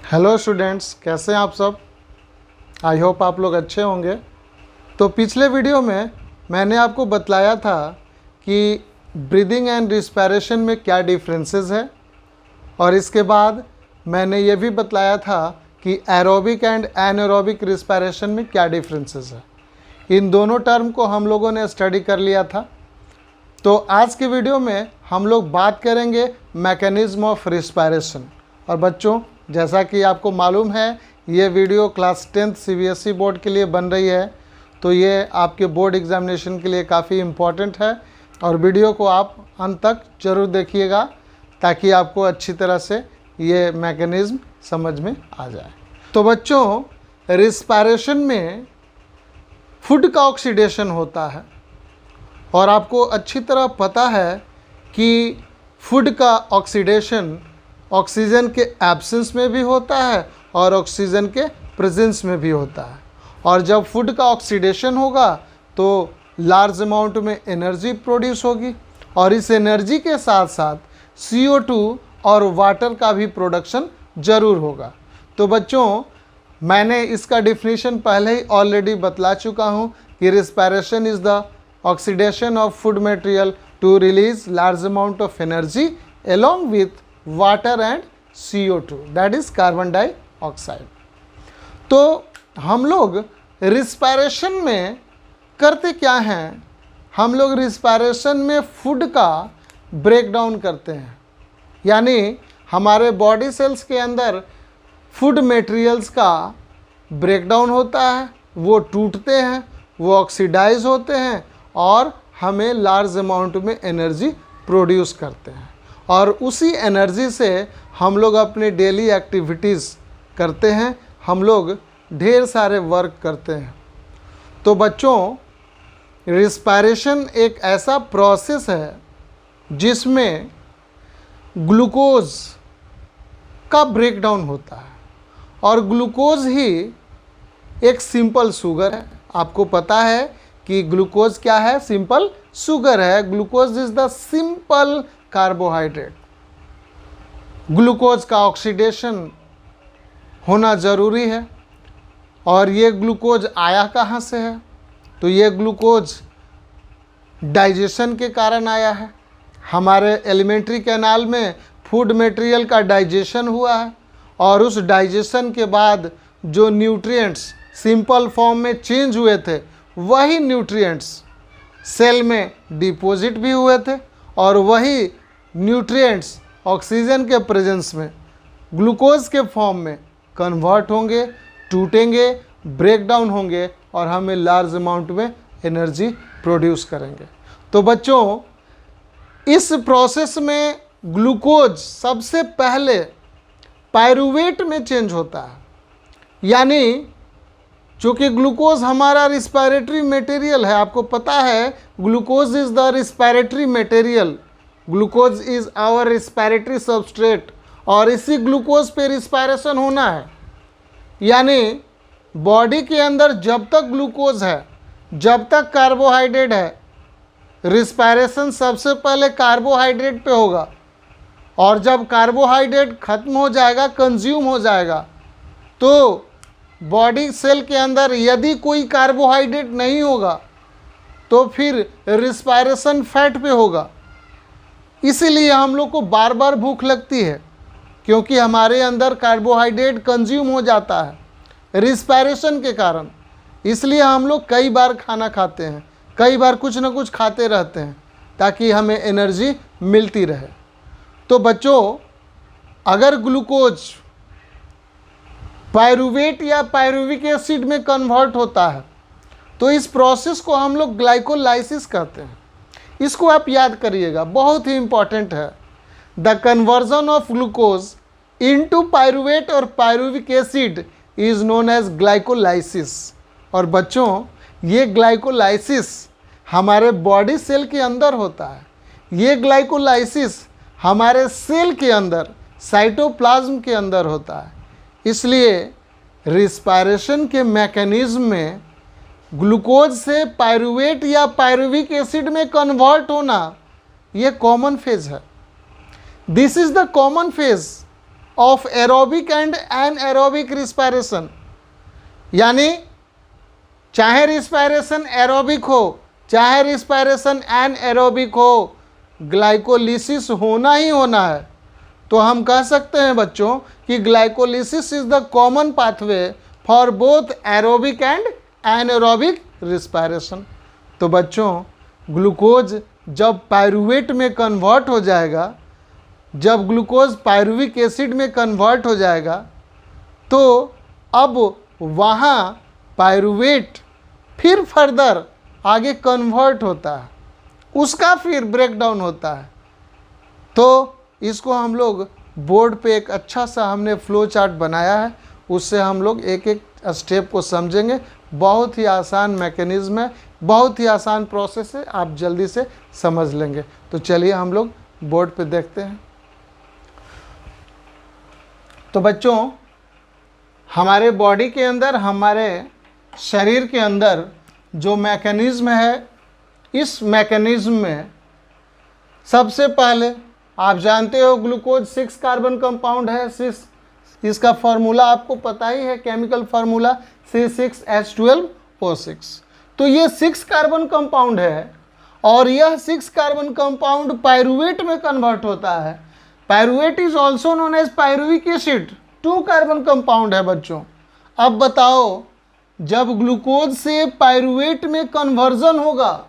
Hello students, कैसे हैं आप सब। आई होप आप लोग अच्छे होंगे। तो पिछले वीडियो में मैंने आपको बतलाया था कि ब्रीदिंग एंड रिस्पायरेशन में क्या डिफरेंसेस है, और इसके बाद मैंने ये भी बतलाया था कि एरोबिक एंड एनारोबिक रिस्पायरेशन में क्या डिफरेंसेस है। इन दोनों टर्म को हम लोगों ने स्टडी कर लिया था। तो आज के वीडियो में हम लोग बात करेंगे मैकेनिज्म ऑफ रिस्पायरेशन। और बच्चों, जैसा कि आपको मालूम है, ये video class 10th CBSE board के लिए बन रही है, तो ये आपके बोर्ड एग्जामिनेशन के लिए काफ़ी इम्पॉर्टेंट है। और वीडियो को आप अंत तक ज़रूर देखिएगा ताकि आपको अच्छी तरह से ये मैकेनिज्म समझ में आ जाए। तो बच्चों, रिस्पायरेशन में फूड का ऑक्सीडेशन होता है, और आपको अच्छी तरह पता है कि फूड का ऑक्सीडेशन ऑक्सीजन के एब्सेंस में भी होता है और ऑक्सीजन के प्रेजेंस में भी होता है। और जब फूड का ऑक्सीडेशन होगा तो लार्ज अमाउंट में एनर्जी प्रोड्यूस होगी, और इस एनर्जी के साथ साथ CO2 और वाटर का भी प्रोडक्शन ज़रूर होगा। तो बच्चों, मैंने इसका डिफिनीशन पहले ही ऑलरेडी बतला चुका हूँ कि respiration is the oxidation of food material to release large amount of energy along with water and CO2, that is carbon dioxide. तो हम लोग रिस्पायरेशन में करते क्या हैं, हम लोग रिस्पायरेशन में फूड का ब्रेक डाउन करते हैं। यानी हमारे बॉडी सेल्स के अंदर फूड मटेरियल्स का ब्रेक डाउन होता है, वो टूटते हैं, वो ऑक्सीडाइज होते हैं और हमें लार्ज अमाउंट में एनर्जी प्रोड्यूस करते हैं। और उसी एनर्जी से हम लोग अपने डेली एक्टिविटीज़ करते हैं, हम लोग ढेर सारे वर्क करते हैं। तो बच्चों, रिस्पायरेशन एक ऐसा प्रोसेस है जिसमें ग्लूकोज का ब्रेकडाउन होता है, और ग्लूकोज ही एक सिंपल शुगर है। आपको पता है कि ग्लूकोज क्या है? सिंपल शुगर है। Glucose is the simple carbohydrate. Glucose का ऑक्सीडेशन होना ज़रूरी है, और ये ग्लूकोज आया कहाँ से है? तो ये ग्लूकोज डाइजेशन के कारण आया है। हमारे एलिमेंट्री कैनाल में फूड मटेरियल का डाइजेशन हुआ है, और उस डाइजेशन के बाद जो न्यूट्रिएंट्स सिंपल फॉर्म में चेंज हुए थे, वही न्यूट्रिएंट्स सेल में डिपॉजिट भी हुए थे, और वही न्यूट्रिएंट्स ऑक्सीजन के प्रेजेंस में ग्लूकोज के फॉर्म में कन्वर्ट होंगे, टूटेंगे, ब्रेक डाउन होंगे, और हमें लार्ज अमाउंट में एनर्जी प्रोड्यूस करेंगे। तो बच्चों, इस प्रोसेस में ग्लूकोज सबसे पहले पायरूवेट में चेंज होता है। यानी चूँकि ग्लूकोज हमारा रिस्पायरेटरी मटेरियल है, आपको पता है glucose is the respiratory material, glucose is our respiratory substrate, और इसी ग्लूकोज पे रिस्पायरेशन होना है। यानी बॉडी के अंदर जब तक ग्लूकोज है, जब तक कार्बोहाइड्रेट है, रिस्पायरेशन सबसे पहले कार्बोहाइड्रेट पे होगा, और जब कार्बोहाइड्रेट ख़त्म हो जाएगा, कंज्यूम हो जाएगा, तो बॉडी सेल के अंदर यदि कोई कार्बोहाइड्रेट नहीं होगा तो फिर रिस्पायरेशन फैट पे होगा। इसीलिए हम लोग को बार बार भूख लगती है, क्योंकि हमारे अंदर कार्बोहाइड्रेट कंज्यूम हो जाता है रिस्पायरेशन के कारण। इसलिए हम लोग कई बार खाना खाते हैं, कई बार कुछ ना कुछ खाते रहते हैं ताकि हमें एनर्जी मिलती रहे। तो बच्चों, अगर ग्लूकोज पायरूवेट या पायरूविक एसिड में कन्वर्ट होता है तो इस प्रोसेस को हम लोग ग्लाइकोलाइसिस कहते हैं। इसको आप याद करिएगा, बहुत ही इंपॉर्टेंट है। The conversion of glucose into pyruvate और pyruvic acid is known as glycolysis. और बच्चों, ये ग्लाइकोलाइसिस हमारे बॉडी सेल के अंदर होता है। ये ग्लाइकोलाइसिस हमारे सेल के अंदर, साइटोप्लाज्म के अंदर होता है। इसलिए रिस्पायरेशन के मैकेनिज्म में ग्लूकोज से पायरूवेट या पायरूविक एसिड में कन्वर्ट होना, ये कॉमन फेज है। This is the common phase of aerobic and anaerobic respiration. यानी चाहे रिस्पायरेशन एरोबिक हो चाहे रिस्पायरेशन एनएरोबिक हो, ग्लाइकोलिसिस होना ही होना है। तो हम कह सकते हैं बच्चों कि glycolysis is the common pathway for both aerobic and anaerobic respiration. तो बच्चों ग्लूकोज जब पायरुवेट में कन्वर्ट हो जाएगा, जब ग्लूकोज पायरुविक एसिड में कन्वर्ट हो जाएगा, तो अब वहाँ पायरुवेट फिर फर्दर आगे कन्वर्ट होता है, उसका फिर ब्रेकडाउन होता है। तो इसको हम लोग बोर्ड पे एक अच्छा सा हमने फ्लो चार्ट बनाया है, उससे हम लोग एक एक स्टेप को समझेंगे। बहुत ही आसान मैकेनिज्म है, बहुत ही आसान प्रोसेस है, आप जल्दी से समझ लेंगे। तो चलिए हम लोग बोर्ड पे देखते हैं। तो बच्चों हमारे बॉडी के अंदर, हमारे शरीर के अंदर जो मैकेनिज्म है, इस मैकेनिज्म में सबसे पहले आप जानते हो ग्लूकोज 6 कार्बन कंपाउंड है। इसका फार्मूला आपको पता ही है, केमिकल फार्मूला C6H12O6। तो ये 6 कार्बन कंपाउंड है और यह 6 कार्बन कंपाउंड पायरुवेट में कन्वर्ट होता है। Pyruvate is also known as pyruvic acid, 2 carbon compound है बच्चों। अब बताओ, जब ग्लूकोज से पायरुवेट में कन्वर्जन होगा,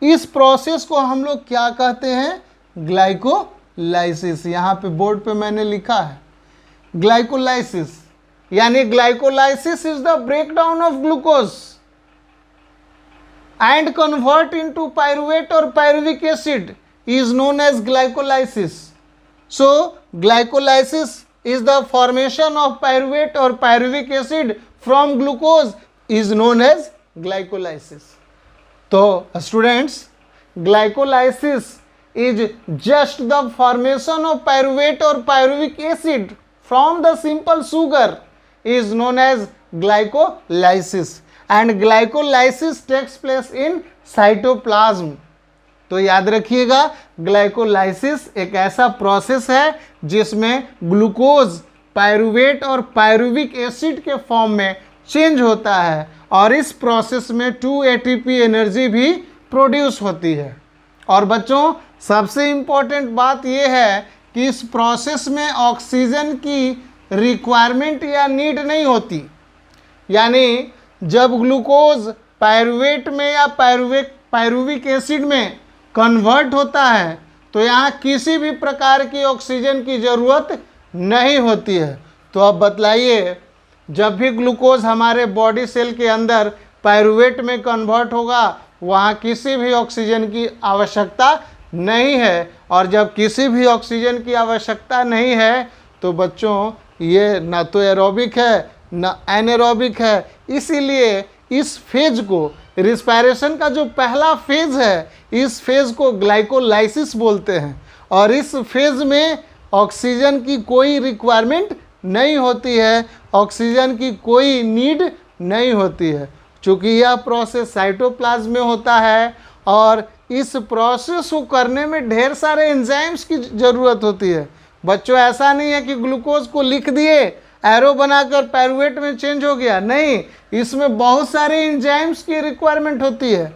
इस प्रोसेस को हम लोग क्या कहते हैं? ग्लाइकोलाइसिस। यहाँ पे बोर्ड पे मैंने लिखा है ग्लाइकोलाइसिस। यानी glycolysis is the breakdown of glucose and convert into pyruvate और pyruvic acid is known as glycolysis. So glycolysis is the formation of pyruvate or pyruvic acid from glucose is known as glycolysis. तो students, glycolysis is just the formation of pyruvate or pyruvic acid from the simple sugar is known as glycolysis, and glycolysis takes place in cytoplasm. तो याद रखिएगा, glycolysis एक ऐसा process है जिसमें glucose pyruvate और pyruvic acid के form में चेंज होता है और इस प्रोसेस में 2 ATP एनर्जी भी प्रोड्यूस होती है। और बच्चों सबसे इम्पोर्टेंट बात यह है कि इस प्रोसेस में ऑक्सीजन की रिक्वायरमेंट या नीड नहीं होती। यानी जब ग्लूकोज पायरुवेट में या पायरुविक एसिड में कन्वर्ट होता है तो यहाँ किसी भी प्रकार की ऑक्सीजन की ज़रूरत नहीं होती है। तो अब बतलाइए, जब भी ग्लूकोज हमारे बॉडी सेल के अंदर पायरुवेट में कन्वर्ट होगा, वहाँ किसी भी ऑक्सीजन की आवश्यकता नहीं है। और जब किसी भी ऑक्सीजन की आवश्यकता नहीं है तो बच्चों ये ना तो एरोबिक है ना एनारोबिक है। इसीलिए इस फेज को, रिस्पायरेशन का जो पहला फेज है, इस फेज को ग्लाइकोलाइसिस बोलते हैं। और इस फेज में ऑक्सीजन की कोई रिक्वायरमेंट नहीं होती है, ऑक्सीजन की कोई नीड नहीं होती है, क्योंकि यह प्रोसेस साइटोप्लाज्म में होता है। और इस प्रोसेस को करने में ढेर सारे एंजाइम्स की ज़रूरत होती है। बच्चों ऐसा नहीं है कि ग्लूकोज को लिख दिए, एरो बनाकर पायरुवेट में चेंज हो गया, नहीं, इसमें बहुत सारे एंजाइम्स की रिक्वायरमेंट होती है।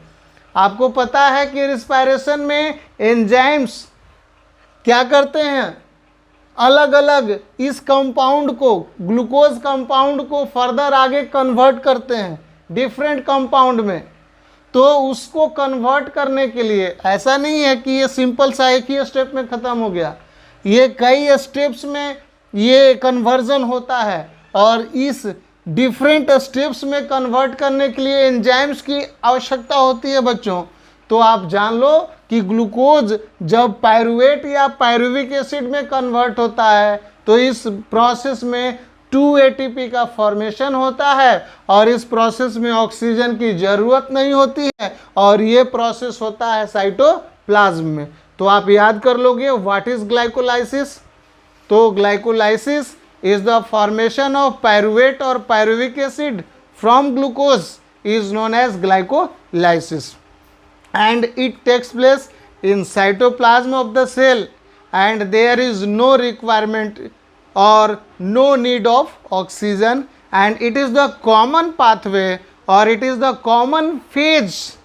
आपको पता है कि रिस्पायरेशन में एंजाइम्स क्या करते हैं? अलग अलग इस कंपाउंड को, ग्लूकोज कंपाउंड को फर्दर आगे कन्वर्ट करते हैं डिफरेंट कंपाउंड में। तो उसको कन्वर्ट करने के लिए ऐसा नहीं है कि ये सिंपल सा एक ही स्टेप में ख़त्म हो गया, ये कई स्टेप्स में ये कन्वर्जन होता है। और इस डिफरेंट स्टेप्स में कन्वर्ट करने के लिए एंजाइम्स की आवश्यकता होती है बच्चों। तो आप जान लो कि ग्लूकोज जब पायरुवेट या पायरुविक एसिड में कन्वर्ट होता है तो इस प्रोसेस में 2 ATP का फॉर्मेशन होता है और इस प्रोसेस में ऑक्सीजन की ज़रूरत नहीं होती है और ये प्रोसेस होता है साइटोप्लाज्म में। तो आप याद कर लोगे व्हाट इज ग्लाइकोलाइसिस। तो glycolysis is the formation of pyruvate or pyruvic acid from glucose is known as glycolysis, and it takes place in cytoplasm of the cell, and there is no requirement और no need of oxygen, and it is the common pathway or it is the common phase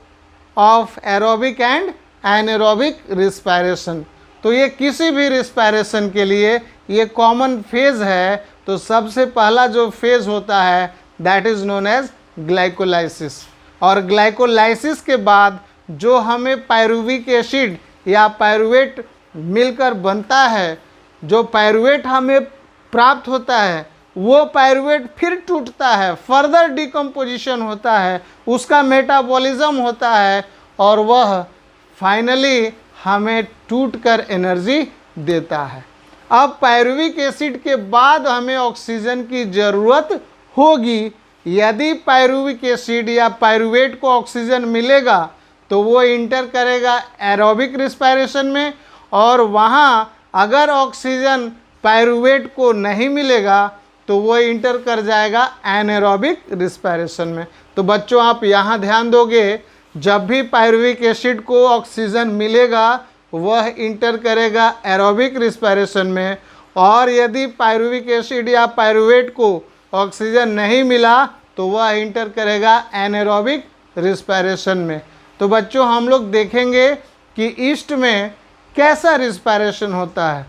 of aerobic and anaerobic respiration। तो ये किसी भी respiration के लिए ये common phase है। तो सबसे पहला जो फेज होता है that is known as glycolysis, और ग्लाइकोलाइसिस के बाद जो हमें पायरुविक एसिड या पायरुवेट मिलकर बनता है, जो पायरुवेट हमें प्राप्त होता है, वो पायरुवेट फिर टूटता है, फर्दर डिकम्पोजिशन होता है, उसका मेटाबॉलिज्म होता है और वह फाइनली हमें टूटकर एनर्जी देता है। अब पायरुविक एसिड के बाद हमें ऑक्सीजन की ज़रूरत होगी। यदि पायरुविक एसिड या पायरुवेट को ऑक्सीजन मिलेगा तो वो इंटर करेगा एरोबिक रिस्पायरेशन में, और वहाँ अगर ऑक्सीजन पायरुवेट को नहीं मिलेगा तो वो इंटर कर जाएगा एनारोबिक रिस्पायरेशन में। तो बच्चों आप यहाँ ध्यान दोगे, जब भी पायरुविक एसिड को ऑक्सीजन मिलेगा वह इंटर करेगा एरोबिक रिस्पायरेशन में, और यदि पायरुविक एसिड या पायरुवेट को ऑक्सीजन नहीं मिला तो वह इंटर करेगा एनारोबिक रिस्पायरेशन में। तो बच्चों हम लोग देखेंगे कि ईस्ट में कैसा रिस्पायरेशन होता है।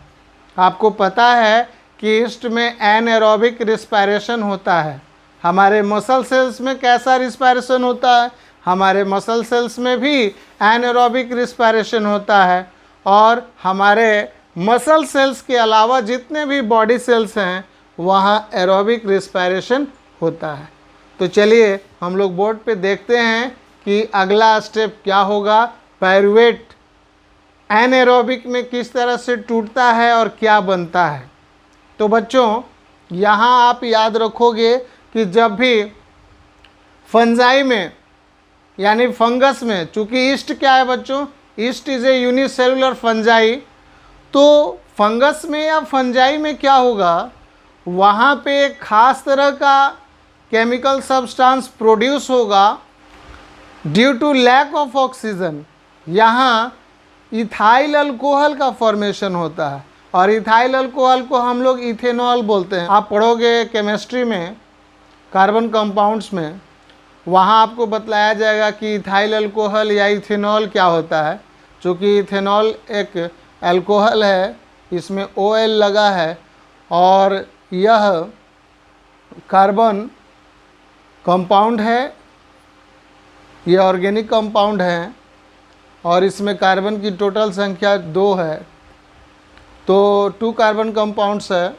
आपको पता है कि ईस्ट में एनारोबिक रिस्पायरेशन होता है। हमारे मसल सेल्स में कैसा रिस्पायरेशन होता है, हमारे मसल सेल्स में भी एनारोबिक रिस्पायरेशन होता है, और हमारे मसल सेल्स के अलावा जितने भी बॉडी सेल्स हैं वहाँ एरोबिक रिस्पायरेशन होता है। तो चलिए हम लोग बोर्ड पे देखते हैं कि अगला स्टेप क्या होगा, पायरुवेट एनारोबिक में किस तरह से टूटता है और क्या बनता है। तो बच्चों यहाँ आप याद रखोगे कि जब भी फंजाई में यानी फंगस में, चूँकि ईस्ट क्या है बच्चों, east is a unicellular fungi, तो फंगस में या फंजाई में क्या होगा, वहाँ पे एक खास तरह का केमिकल सब्सटेंस प्रोड्यूस होगा due to lack of oxygen. यहाँ इथाइल अल्कोहल का फॉर्मेशन होता है, और इथाइल अल्कोहल को हम लोग इथेनॉल बोलते हैं। आप पढ़ोगे केमिस्ट्री में कार्बन कंपाउंड्स में, वहाँ आपको बतलाया जाएगा कि इथाइल अल्कोहल या इथेनॉल क्या होता है। चूँकि इथेनॉल एक अल्कोहल है, इसमें OL लगा है, और यह कार्बन कंपाउंड है, यह ऑर्गेनिक कंपाउंड है, और इसमें कार्बन की टोटल संख्या 2 है। तो 2 कार्बन कंपाउंड्स है।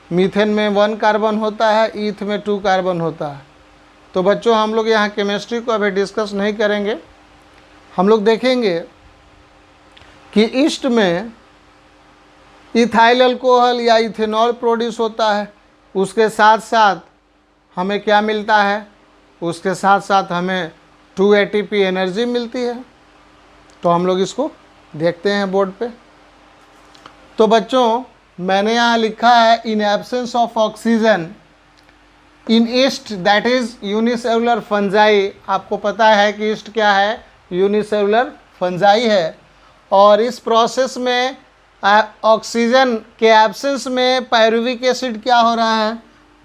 मीथेन में 1 कार्बन होता है, ईथ में 2 कार्बन होता है। तो बच्चों हम लोग यहाँ केमिस्ट्री को अभी डिस्कस नहीं करेंगे, हम लोग देखेंगे कि ईस्ट में इथाइल अल्कोहल या इथेनॉल प्रोड्यूस होता है। उसके साथ साथ हमें क्या मिलता है, उसके साथ साथ हमें 2 ATP एनर्जी मिलती है। तो हम लोग इसको देखते हैं बोर्ड पे। तो बच्चों मैंने यहाँ लिखा है in absence of oxygen in east that is unicellular fungi. आपको पता है कि ईस्ट क्या है, यूनिसेलुलर फंजाई है, और इस प्रोसेस में ऑक्सीजन के एब्सेंस में पायरुविक एसिड क्या हो रहा है,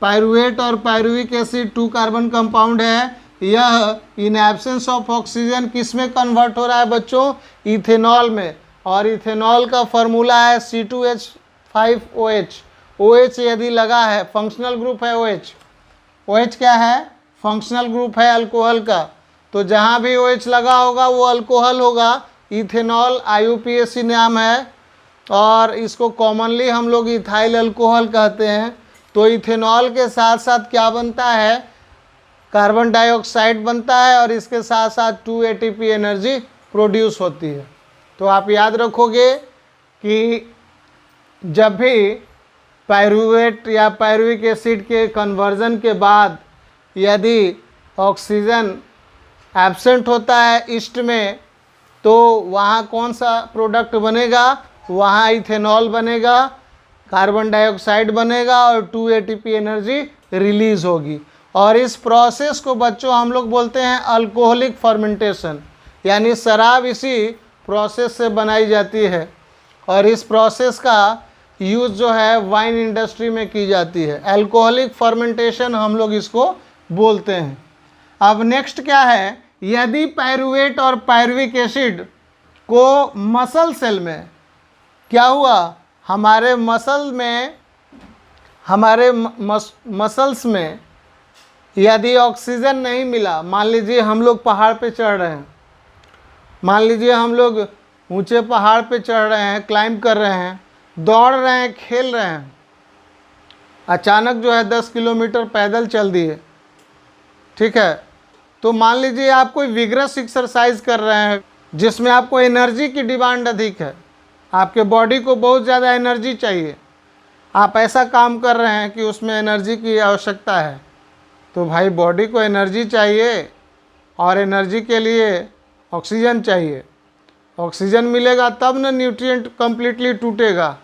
पायरुवेट और पायरुविक एसिड 2 कार्बन कंपाउंड है, यह इन एब्सेंस ऑफ ऑक्सीजन किस में कन्वर्ट हो रहा है बच्चों, इथेनॉल में। और इथेनॉल का फॉर्मूला है C2H5OH। OH यदि लगा है, फंक्शनल ग्रुप है OH। OH क्या है, फंक्शनल ग्रुप है अल्कोहल का। तो जहाँ भी OH लगा होगा वो अल्कोहल होगा। इथेनॉल IUPAC नाम है, और इसको कॉमनली हम लोग इथाइल अल्कोहल कहते हैं। तो इथेनॉल के साथ साथ क्या बनता है, कार्बन डाइऑक्साइड बनता है, और इसके साथ साथ 2 ATP एनर्जी प्रोड्यूस होती है। तो आप याद रखोगे कि जब भी पायरुवेट या पायरुविक एसिड के कन्वर्जन के बाद यदि ऑक्सीजन एब्सेंट होता है ईस्ट में, तो वहाँ कौन सा प्रोडक्ट बनेगा, वहाँ इथेनॉल बनेगा, कार्बन डाइऑक्साइड बनेगा, और 2 ATP एनर्जी रिलीज़ होगी। और इस प्रोसेस को बच्चों हम लोग बोलते हैं अल्कोहलिक फर्मेंटेशन, यानी शराब इसी प्रोसेस से बनाई जाती है। और इस प्रोसेस का यूज़ जो है वाइन इंडस्ट्री में की जाती है। अल्कोहलिक फर्मेंटेशन हम लोग इसको बोलते हैं। अब नेक्स्ट क्या है, यदि पायरुवेट और पायरुविक एसिड को मसल सेल में क्या हुआ, हमारे मसल में, हमारे मसल्स में यदि ऑक्सीजन नहीं मिला, मान लीजिए हम लोग पहाड़ पे चढ़ रहे हैं, मान लीजिए हम लोग ऊंचे पहाड़ पे चढ़ रहे हैं, क्लाइंब कर रहे हैं, दौड़ रहे हैं, खेल रहे हैं, अचानक जो है 10 किलोमीटर पैदल चल दिए, ठीक है। तो मान लीजिए आप कोई विग्रस एक्सरसाइज कर रहे हैं जिसमें आपको एनर्जी की डिमांड अधिक है, आपके बॉडी को बहुत ज़्यादा एनर्जी चाहिए, आप ऐसा काम कर रहे हैं कि उसमें एनर्जी की आवश्यकता है, तो भाई बॉडी को एनर्जी चाहिए और एनर्जी के लिए ऑक्सीजन चाहिए। ऑक्सीजन मिलेगा तब ना न्यूट्रिएंट कंप्लीटली टूटेगा।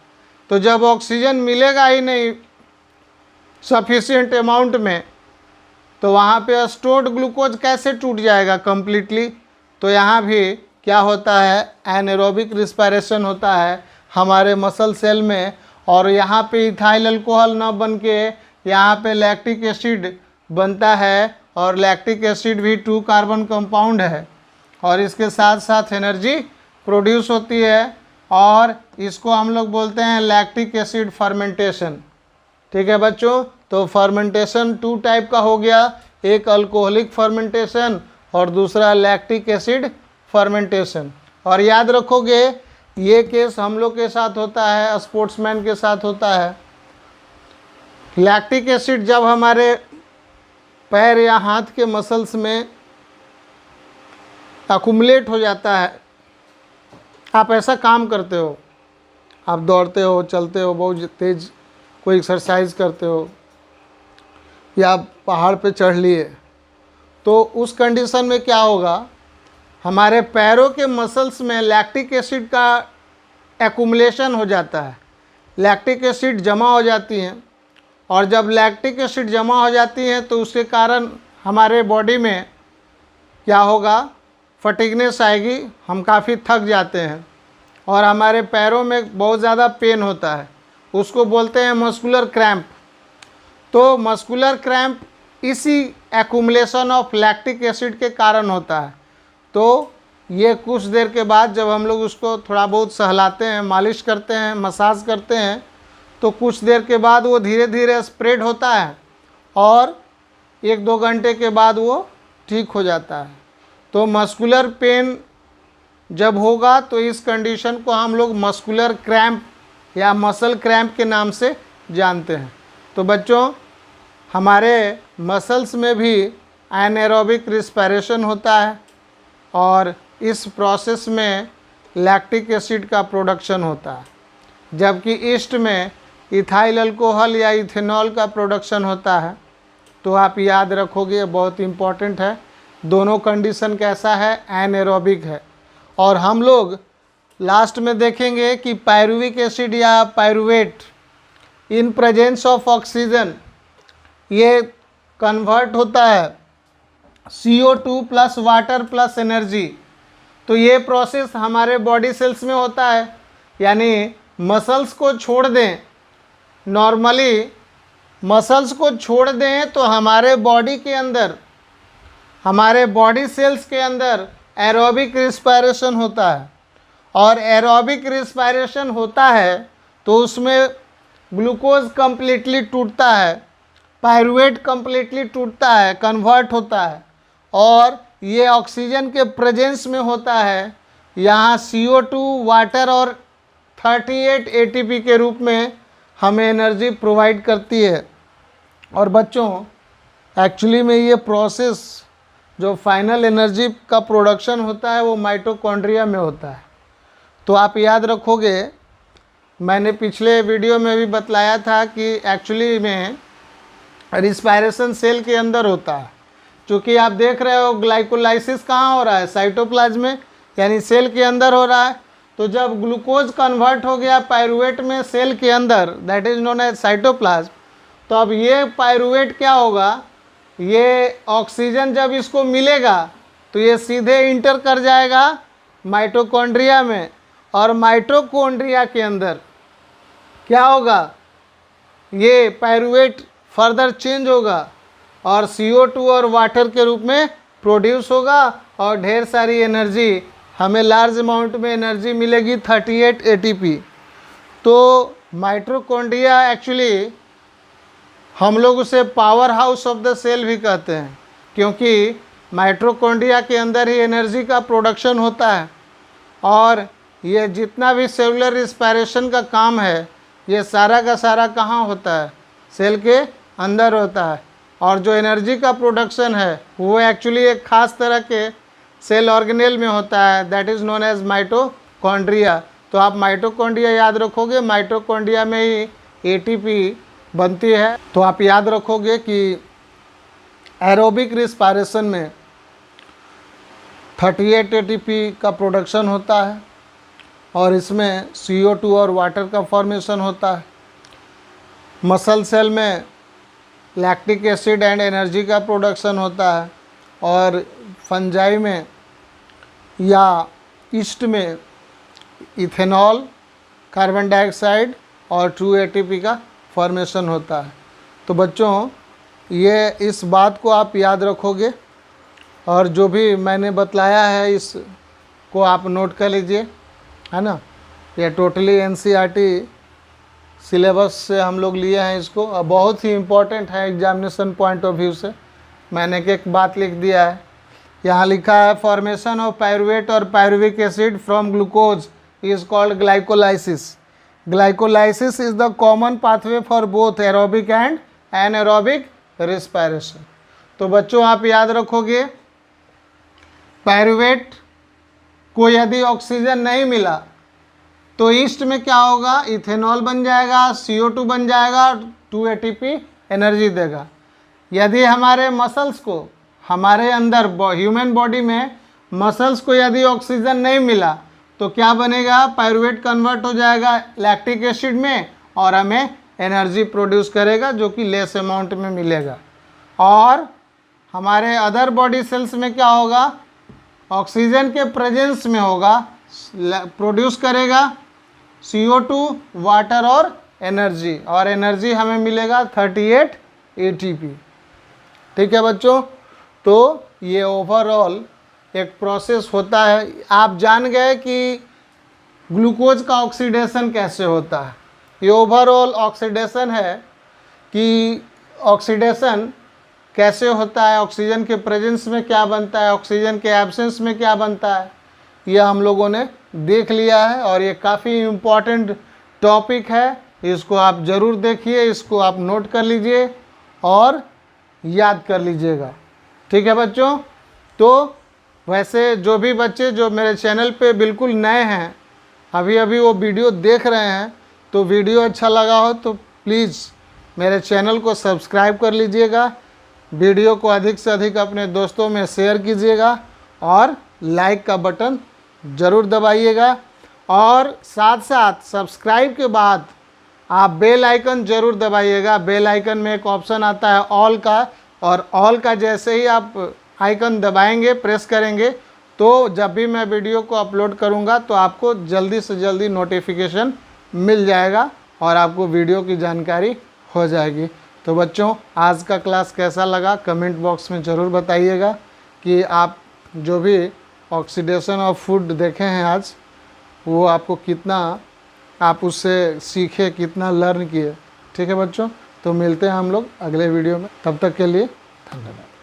तो जब ऑक्सीजन मिलेगा ही नहीं सफिशिएंट अमाउंट में, तो वहाँ पे स्टोर्ड ग्लूकोज कैसे टूट जाएगा कंप्लीटली। तो यहाँ भी क्या होता है, एनारोबिक रिस्पायरेशन होता है हमारे मसल सेल में, और यहाँ पे इथाइल अल्कोहल न बन के यहाँ पे लैक्टिक एसिड बनता है, और लैक्टिक एसिड भी 2 कार्बन कंपाउंड है, और इसके साथ साथ एनर्जी प्रोड्यूस होती है, और इसको हम लोग बोलते हैं लैक्टिक एसिड फर्मेंटेशन। ठीक है बच्चों, तो फर्मेंटेशन 2 टाइप का हो गया, एक अल्कोहलिक फर्मेंटेशन और दूसरा लैक्टिक एसिड फर्मेंटेशन। और याद रखोगे ये केस हम लोग के साथ होता है, स्पोर्ट्समैन के साथ होता है। लैक्टिक एसिड जब हमारे पैर या हाथ के मसल्स में अकुमुलेट हो जाता है, आप ऐसा काम करते हो, आप दौड़ते हो, चलते हो, बहुत तेज कोई एक्सरसाइज करते हो, या आप पहाड़ पे चढ़ लिए, तो उस कंडीशन में क्या होगा, हमारे पैरों के मसल्स में लैक्टिक एसिड का एक्युमुलेशन हो जाता है, लैक्टिक एसिड जमा हो जाती हैं, और जब लैक्टिक एसिड जमा हो जाती हैं तो उसके कारण हमारे बॉडी में क्या होगा, फटीगनेस आएगी, हम काफ़ी थक जाते हैं, और हमारे पैरों में बहुत ज़्यादा पेन होता है, उसको बोलते हैं मस्कुलर क्रैम्प। तो मस्कुलर क्रैम्प इसी एक्युमुलेशन ऑफ लैक्टिक एसिड के कारण होता है। तो ये कुछ देर के बाद जब हम लोग उसको थोड़ा बहुत सहलाते हैं, मालिश करते हैं, मसाज करते हैं, तो कुछ देर के बाद वो धीरे धीरे स्प्रेड होता है, और 1-2 घंटे के बाद वो ठीक हो जाता है। तो मस्कुलर पेन जब होगा तो इस कंडीशन को हम लोग मस्कुलर क्रैम्प या मसल क्रैम्प के नाम से जानते हैं। तो बच्चों, हमारे मसल्स में भी एनारोबिक रिस्पायरेशन होता है, और इस प्रोसेस में लैक्टिक एसिड का प्रोडक्शन होता है, जबकि ईस्ट में इथाइल अल्कोहल या इथेनॉल का प्रोडक्शन होता है। तो आप याद रखोगे, बहुत इम्पॉर्टेंट है, दोनों कंडीशन कैसा है, एनारोबिक है। और हम लोग लास्ट में देखेंगे कि पायरुविक एसिड या pyruvate in presence of oxygen ये कन्वर्ट होता है CO2 plus water plus energy. तो ये प्रोसेस हमारे बॉडी सेल्स में होता है, यानी मसल्स को छोड़ दें, नॉर्मली मसल्स को छोड़ दें तो हमारे बॉडी के अंदर, हमारे बॉडी सेल्स के अंदर एरोबिक रिस्पायरेशन होता है, और एरोबिक रिस्पायरेशन होता है तो उसमें ग्लूकोज कंप्लीटली टूटता है, पायरुवेट कंप्लीटली टूटता है, कन्वर्ट होता है, और ये ऑक्सीजन के प्रेजेंस में होता है। यहाँ CO2 वाटर और 38 ATP के रूप में हमें एनर्जी प्रोवाइड करती है। और बच्चों, एक्चुअली में ये प्रोसेस जो फाइनल एनर्जी का प्रोडक्शन होता है वो माइटोकॉन्ड्रिया में होता है। तो आप याद रखोगे, मैंने पिछले वीडियो में भी बतलाया था कि एक्चुअली में रिस्पायरेशन सेल के अंदर होता है। चूँकि आप देख रहे हो ग्लाइकोलाइसिस कहाँ हो रहा है, साइटोप्लाज्म में, यानी सेल के अंदर हो रहा है। तो जब ग्लूकोज कन्वर्ट हो गया पायरुवेट में सेल के अंदर, that is known as cytoplasm, तो अब ये पायरुवेट क्या होगा, ये ऑक्सीजन जब इसको मिलेगा तो ये सीधे इंटर कर जाएगा माइटोकॉन्ड्रिया में, और माइटोकॉन्ड्रिया के अंदर क्या होगा, ये पायरुवेट फर्दर चेंज होगा और CO2 और वाटर के रूप में प्रोड्यूस होगा और ढेर सारी एनर्जी, हमें लार्ज अमाउंट में एनर्जी मिलेगी 38 ATP। तो माइटोकॉन्ड्रिया एक्चुअली हम लोग उसे powerhouse of the cell भी कहते हैं, क्योंकि माइटोकॉन्ड्रिया के अंदर ही एनर्जी का प्रोडक्शन होता है और ये जितना भी सेलुलर रिस्पायरेशन का काम है ये सारा का सारा कहाँ होता है, सेल के अंदर होता है। और जो एनर्जी का प्रोडक्शन है वो एक्चुअली एक खास तरह के सेल ऑर्गेनेल में होता है, that is known as mitochondria. तो आप माइटोकॉन्ड्रिया याद रखोगे, माइटोकॉन्ड्रिया में ही ATP बनती है। तो आप याद रखोगे कि एरोबिक रिस्पायरेशन में 38 ATP का प्रोडक्शन होता है और इसमें CO2 और वाटर का फॉर्मेशन होता है। मसल सेल में लैक्टिक एसिड एंड एनर्जी का प्रोडक्शन होता है और फंजाई में या ईस्ट में इथेनॉल, कार्बन डाइऑक्साइड और ट्रू ATP का फॉर्मेशन होता है। तो बच्चों ये इस बात को आप याद रखोगे और जो भी मैंने बतलाया है इसको आप नोट कर लीजिए, है ना। ये टोटली NCERT सिलेबस से हम लोग लिए हैं इसको और बहुत ही इम्पोर्टेंट है एग्जामिनेशन पॉइंट ऑफ व्यू से। मैंने एक बात लिख दिया है, यहाँ लिखा है फॉर्मेशन ऑफ पायरुवेट और pyruvic acid from glucose is called glycolysis. Glycolysis is the common pathway for both aerobic and anaerobic respiration. तो बच्चों आप याद रखोगे, पायरुवेट को यदि ऑक्सीजन नहीं मिला तो ईस्ट में क्या होगा, इथेनॉल बन जाएगा, CO2 बन जाएगा, 2 ATP एनर्जी देगा। यदि हमारे मसल्स को, हमारे अंदर ह्यूमन बॉडी में मसल्स को यदि ऑक्सीजन नहीं मिला तो क्या बनेगा, पायरुवेट कन्वर्ट हो जाएगा लैक्टिक एसिड में और हमें एनर्जी प्रोड्यूस करेगा जो कि लेस अमाउंट में मिलेगा। और हमारे अदर बॉडी सेल्स में क्या होगा, ऑक्सीजन के प्रेजेंस में होगा, प्रोड्यूस करेगा CO2, वाटर और एनर्जी हमें मिलेगा 38 ATP। ठीक है बच्चों, तो ये ओवरऑल एक प्रोसेस होता है। आप जान गए कि ग्लूकोज का ऑक्सीडेशन कैसे होता है। ये ओवरऑल ऑक्सीडेशन है कि ऑक्सीडेशन कैसे होता है, ऑक्सीजन के प्रेजेंस में क्या बनता है, ऑक्सीजन के एब्सेंस में क्या बनता है, ये हम लोगों ने देख लिया है और ये काफ़ी इम्पॉर्टेंट टॉपिक है। इसको आप ज़रूर देखिए, इसको आप नोट कर लीजिए और याद कर लीजिएगा। ठीक है बच्चों, तो वैसे जो भी बच्चे जो मेरे चैनल पे बिल्कुल नए हैं, अभी अभी वो वीडियो देख रहे हैं, तो वीडियो अच्छा लगा हो तो प्लीज़ मेरे चैनल को सब्सक्राइब कर लीजिएगा, वीडियो को अधिक से अधिक अपने दोस्तों में शेयर कीजिएगा और लाइक का बटन ज़रूर दबाइएगा। और साथ साथ सब्सक्राइब के बाद आप बेल आइकन ज़रूर दबाइएगा। बेल आइकन में एक ऑप्शन आता है ऑल का, और ऑल का जैसे ही आप आइकन दबाएंगे, प्रेस करेंगे, तो जब भी मैं वीडियो को अपलोड करूंगा तो आपको जल्दी से जल्दी नोटिफिकेशन मिल जाएगा और आपको वीडियो की जानकारी हो जाएगी। तो बच्चों आज का क्लास कैसा लगा कमेंट बॉक्स में ज़रूर बताइएगा कि आप जो भी ऑक्सीडेशन ऑफ फूड देखे हैं आज, वो आपको कितना, आप उससे सीखे, कितना लर्न किए। ठीक है बच्चों, तो मिलते हैं हम लोग अगले वीडियो में, तब तक के लिए धन्यवाद।